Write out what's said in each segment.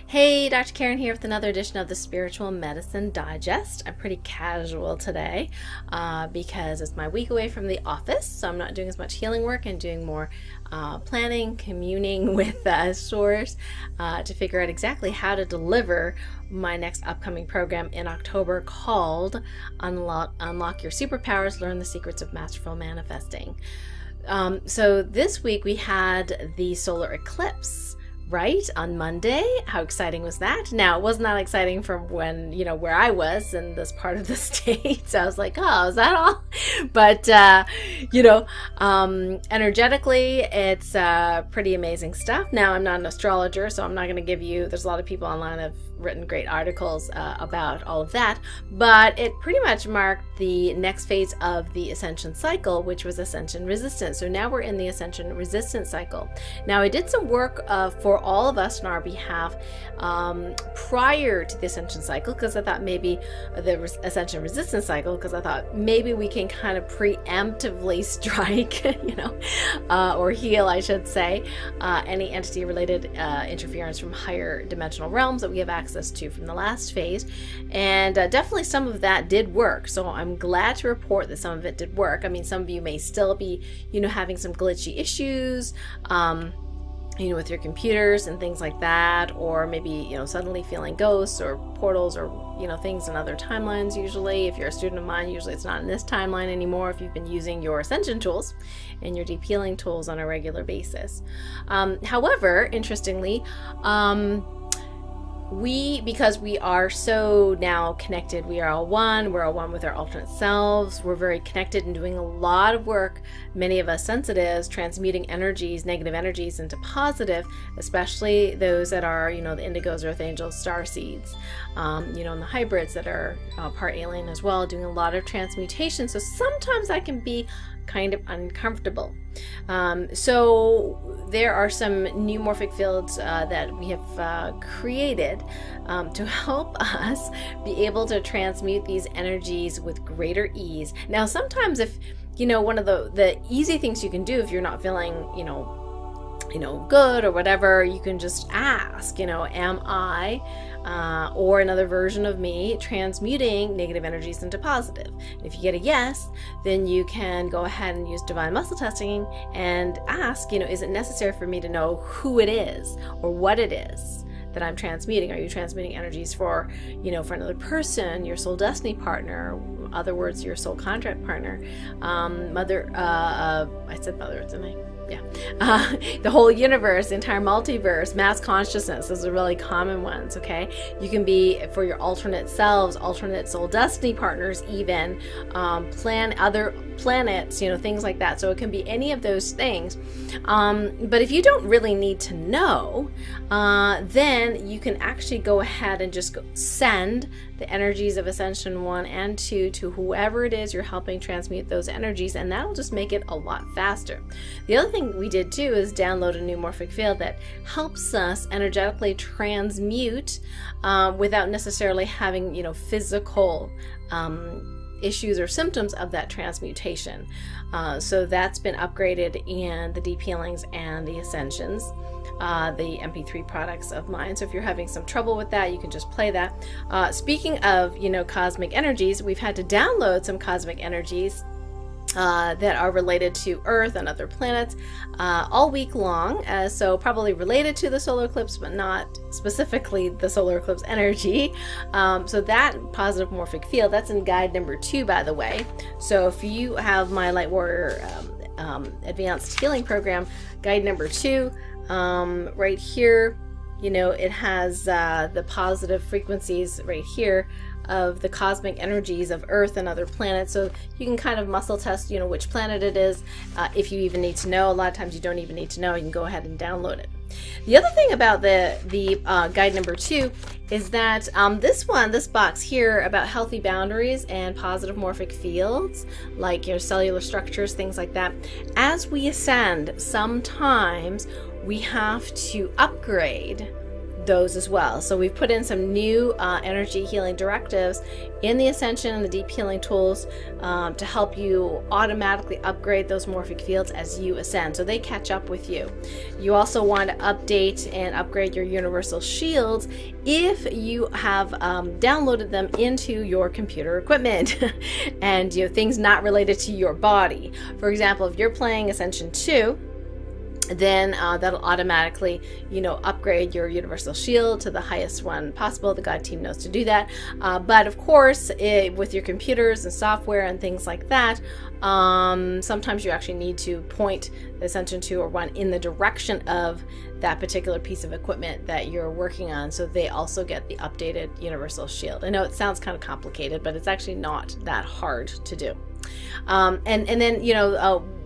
Hey, Dr. Karen here with another edition of the Spiritual Medicine Digest. I'm pretty casual today because it's my week away from the office, so I'm not doing as much healing work and doing more planning, communing with Source to figure out exactly how to deliver my next upcoming program in October called Unlock Your Superpowers, Learn the Secrets of Masterful Manifesting. So this week we had the solar eclipse. Right, on Monday. How exciting was that? Now, it was not exciting from when, where I was in this part of the state. So I was like, oh, is that all? But, energetically, it's pretty amazing stuff. Now, I'm not an astrologer, so I'm not going to give you, there's a lot of people online that have written great articles about all of that, but it pretty much marked the next phase of the Ascension cycle, which was Ascension Resistance. So now we're in the Ascension Resistance cycle. Now, I did some work for all of us on our behalf prior to the Ascension cycle, because I thought maybe the Ascension Resistance cycle, because I thought maybe we can kind of preemptively strike, or heal, I should say, any entity-related interference from higher dimensional realms that we have access to from the last phase. And definitely some of that did work. So I'm glad to report that some of it did work. I mean, some of you may still be, having some glitchy issues, with your computers and things like that, or maybe, suddenly feeling ghosts or portals or, things in other timelines. Usually, if you're a student of mine, usually it's not in this timeline anymore if you've been using your Ascension tools and your deep healing tools on a regular basis. However, interestingly, because we are so now connected, we're all one with our alternate selves, we're very connected and doing a lot of work, many of us sensitives, transmuting energies, negative energies into positive, especially those that are, the indigos, earth angels, star seeds, and the hybrids that are part alien as well, doing a lot of transmutation. So sometimes that can be kind of uncomfortable. So there are some new morphic fields that we have created to help us be able to transmute these energies with greater ease. Now, sometimes if, one of the easy things you can do if you're not feeling, good or whatever, you can just ask, am I or another version of me transmuting negative energies into positive? And if you get a yes, then you can go ahead and use divine muscle testing and ask, is it necessary for me to know who it is or what it is that I'm transmuting? Are you transmuting energies for, for another person, your soul destiny partner, other words, your soul contract partner, I said mother, didn't I? Yeah. The whole universe, the entire multiverse, mass consciousness, those are really common ones, okay? You can be for your alternate selves, alternate soul destiny partners even, plan other planets, things like that. So it can be any of those things. But if you don't really need to know, then you can actually go ahead and just send the energies of Ascension 1 and 2 to whoever it is you're helping transmute those energies, and that'll just make it a lot faster. The other thing we did too is download a new morphic field that helps us energetically transmute without necessarily having, physical issues or symptoms of that transmutation. So that's been upgraded in the deep healings and the ascensions, the MP3 products of mine. So if you're having some trouble with that, you can just play that. Speaking of, cosmic energies, we've had to download some cosmic energies that are related to Earth and other planets all week long. So probably related to the solar eclipse, but not specifically the solar eclipse energy. So that positive morphic field, that's in guide number 2, by the way. So if you have my Light Warrior Advanced Healing Program, guide number 2, right here, it has the positive frequencies right here of the cosmic energies of Earth and other planets. So you can kind of muscle test, which planet it is, if you even need to know. A lot of times you don't even need to know. You can go ahead and download it. The other thing about the guide number 2 is that this box here about healthy boundaries and positive morphic fields, like your cellular structures, things like that. As we ascend, sometimes we have to upgrade those as well. So we've put in some new energy healing directives in the Ascension and the deep healing tools to help you automatically upgrade those morphic fields as you ascend, so they catch up with you. You also want to update and upgrade your universal shields if you have downloaded them into your computer equipment and things not related to your body. For example, if you're playing Ascension 2, then that'll automatically, upgrade your universal shield to the highest one possible. The God team knows to do that. But of course, with your computers and software and things like that, sometimes you actually need to point the Ascension 2 or 1 in the direction of that particular piece of equipment that you're working on, so they also get the updated universal shield. I know it sounds kind of complicated, but it's actually not that hard to do. And then,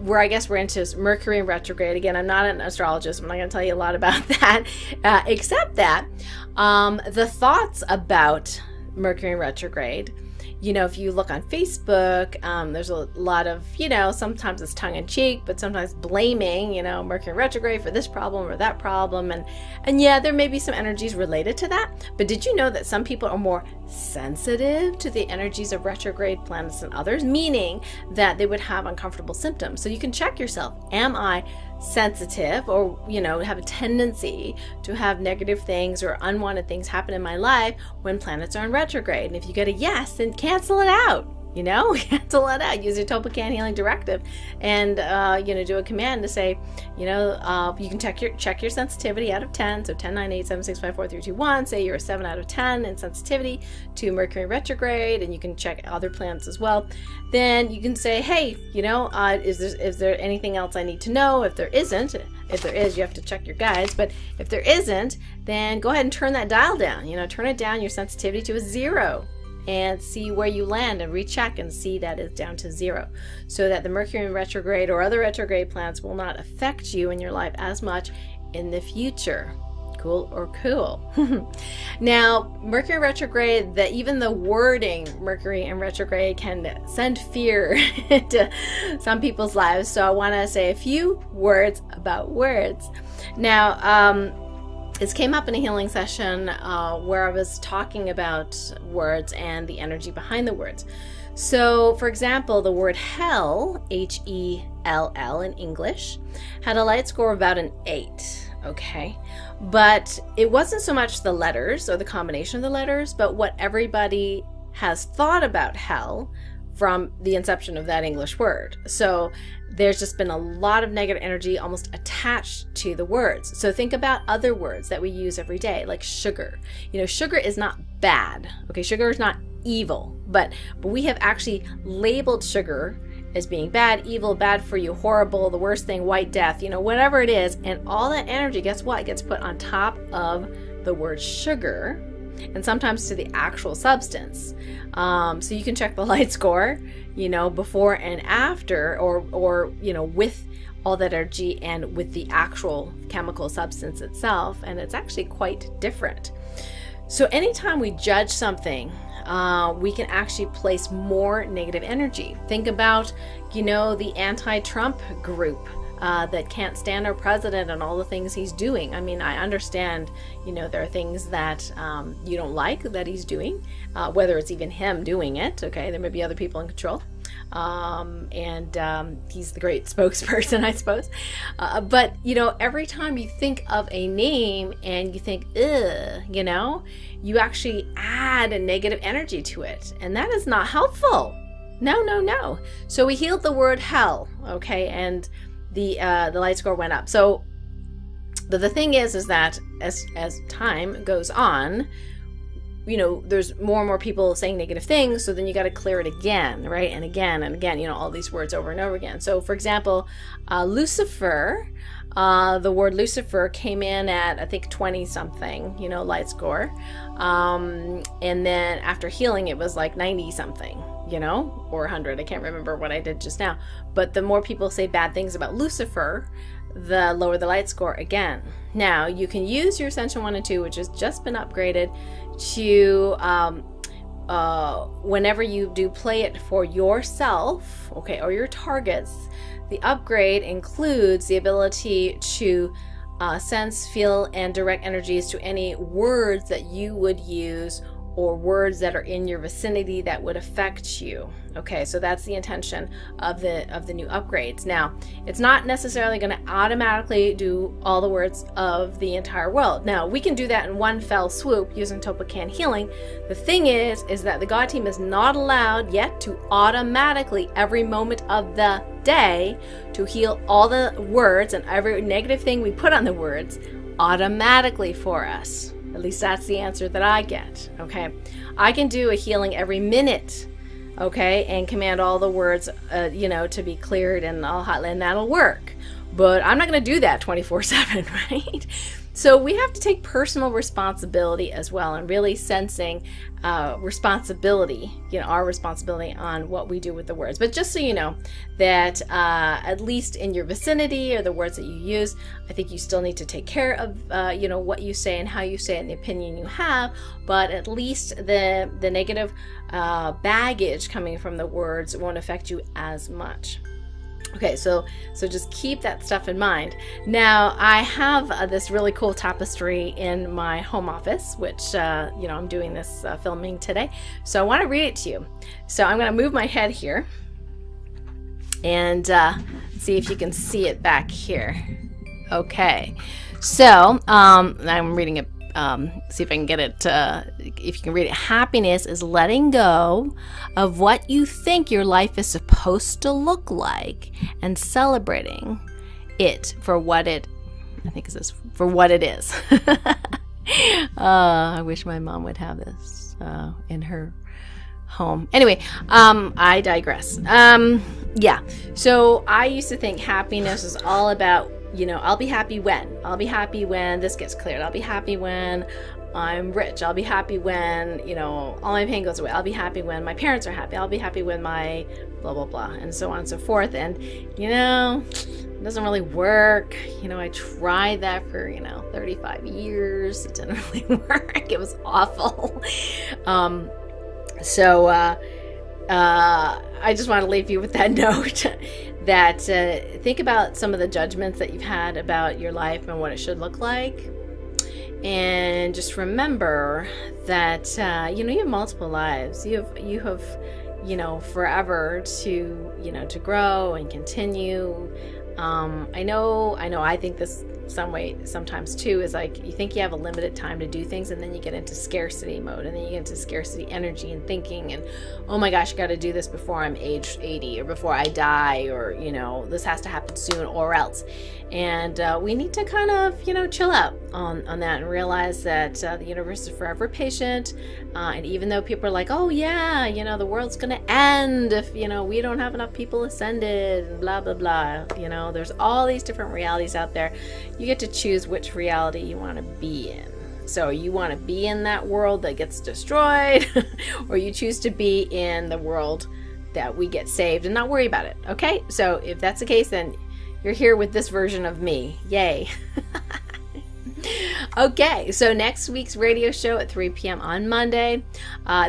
where I guess we're into Mercury in retrograde. Again, I'm not an astrologist. I'm not going to tell you a lot about that, except that the thoughts about Mercury in retrograde, if you look on Facebook, there's a lot of, sometimes it's tongue-in-cheek, but sometimes blaming, Mercury in retrograde for this problem or that problem. And yeah, there may be some energies related to that. But did you know that some people are more sensitive to the energies of retrograde planets than others? Meaning that they would have uncomfortable symptoms. So you can check yourself. Am I sensitive, or have a tendency to have negative things or unwanted things happen in my life when planets are in retrograde? And if you get a yes, then cancel it out. Cancel it out. Use your Topocan healing directive, and do a command to say, you can check your sensitivity out of 10. So 10, 9, 8, 7, 6, 5, 4, 3, 2, 1. Say you're a 7 out of 10 in sensitivity to Mercury retrograde, and you can check other planets as well. Then you can say, hey, is there anything else I need to know? If there isn't, if there is, you have to check your guides. But if there isn't, then go ahead and turn that dial down. Turn it down, your sensitivity to a 0. And see where you land and recheck and see that it's down to 0, so that the Mercury in retrograde or other retrograde planets will not affect you in your life as much in the future. Cool or cool? Now, Mercury retrograde, even the wording Mercury in retrograde can send fear into some people's lives. So I want to say a few words about words. Now, this came up in a healing session where I was talking about words and the energy behind the words. So, for example, the word hell, H-E-L-L in English, had a light score of about an 8, okay? But it wasn't so much the letters or the combination of the letters, but what everybody has thought about hell from the inception of that English word. So there's just been a lot of negative energy almost attached to the words. So think about other words that we use every day, like sugar. Sugar is not bad. Okay, sugar is not evil, but we have actually labeled sugar as being bad, evil, bad for you, horrible, the worst thing, white death, whatever it is. And all that energy, guess what? Gets put on top of the word sugar, and sometimes to the actual substance. So you can check the light score, before and after, or with all that energy and with the actual chemical substance itself, and it's actually quite different. So anytime we judge something, we can actually place more negative energy. Think about, the anti-Trump group that can't stand our president and all the things he's doing. I mean, I understand, there are things that you don't like that he's doing, whether it's even him doing it. Okay, there may be other people in control. And he's the great spokesperson, I suppose. But, every time you think of a name and you think, ugh, you actually add a negative energy to it. And that is not helpful. No. So we healed the word hell, okay, and the light score went up. So the thing is that as time goes on, there's more and more people saying negative things, so then you got to clear it again, right? And again, all these words over and over again. So for example, Lucifer, the word Lucifer came in at, I think, 20 something, light score. And then after healing, it was like 90 something, or 100. I can't remember what I did just now. But the more people say bad things about Lucifer, the lower the light score again. Now, you can use your Ascension 1 and 2, which has just been upgraded, to whenever you do play it for yourself, okay, or your targets. The upgrade includes the ability to sense, feel, and direct energies to any words that you would use or words that are in your vicinity that would affect you. Okay, so that's the intention of the new upgrades. Now, it's not necessarily going to automatically do all the words of the entire world. Now, we can do that in one fell swoop using Topocan healing. The thing is that the God team is not allowed yet to automatically, every moment of the day, to heal all the words and every negative thing we put on the words automatically for us. At least that's the answer that I get, okay? I can do a healing every minute, okay, and command all the words, to be cleared and and that'll work. But I'm not going to do that 24/7, right? So we have to take personal responsibility as well, and really sensing responsibility, our responsibility on what we do with the words. But just so you know that at least in your vicinity or the words that you use, I think you still need to take care of, what you say and how you say it and the opinion you have. But at least the negative baggage coming from the words won't affect you as much. Okay, so just keep that stuff in mind. Now, I have this really cool tapestry in my home office, which, I'm doing this filming today. So I want to read it to you. So I'm going to move my head here and see if you can see it back here. Okay, so I'm reading it. See if I can get it, if you can read it. Happiness is letting go of what you think your life is supposed to look like and celebrating it for what it, for what it is. I wish my mom would have this in her home. Anyway, I digress. So I used to think happiness is all about, I'll be happy when this gets cleared. I'll be happy when I'm rich. I'll be happy when, all my pain goes away. I'll be happy when my parents are happy. I'll be happy when my blah, blah, blah, and so on and so forth. And, it doesn't really work. I tried that for, 35 years. It didn't really work. It was awful. I just want to leave you with that note that think about some of the judgments that you've had about your life and what it should look like. And just remember that, you have multiple lives. You have, forever to grow and continue. I think this sometimes too is like you think you have a limited time to do things, and then you get into scarcity mode, and then you get into scarcity energy and thinking, and oh my gosh, I got to do this before I'm age 80 or before I die, or this has to happen soon or else. And we need to kind of chill out on that and realize that the universe is forever patient, and even though people are like, oh yeah, the world's gonna end if we don't have enough people ascended and blah blah blah, there's all these different realities out there. You get to choose which reality you want to be in. So you want to be in that world that gets destroyed, or you choose to be in the world that we get saved and not worry about it. Okay, so if that's the case, then you're here with this version of me. Yay. Okay, so next week's radio show at 3 p.m. on Monday.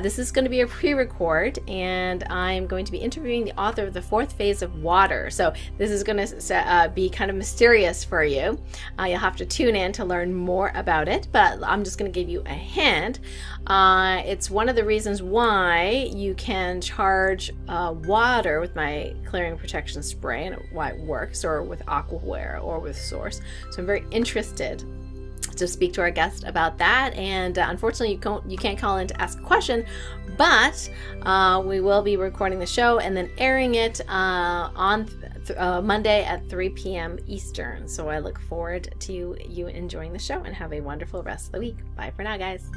This is going to be a pre-record, and I'm going to be interviewing the author of The Fourth Phase of Water. So this is going to be kind of mysterious for you. You'll have to tune in to learn more about it, but I'm just going to give you a hint. It's one of the reasons why you can charge water with my clearing protection spray, and why it works, or with Aquaware, or with Source. So I'm very interested to speak to our guest about that, and unfortunately you can't call in to ask a question, but we will be recording the show and then airing it on Monday at 3 p.m. Eastern. So I look forward to you enjoying the show, and have a wonderful rest of the week. Bye for now, guys.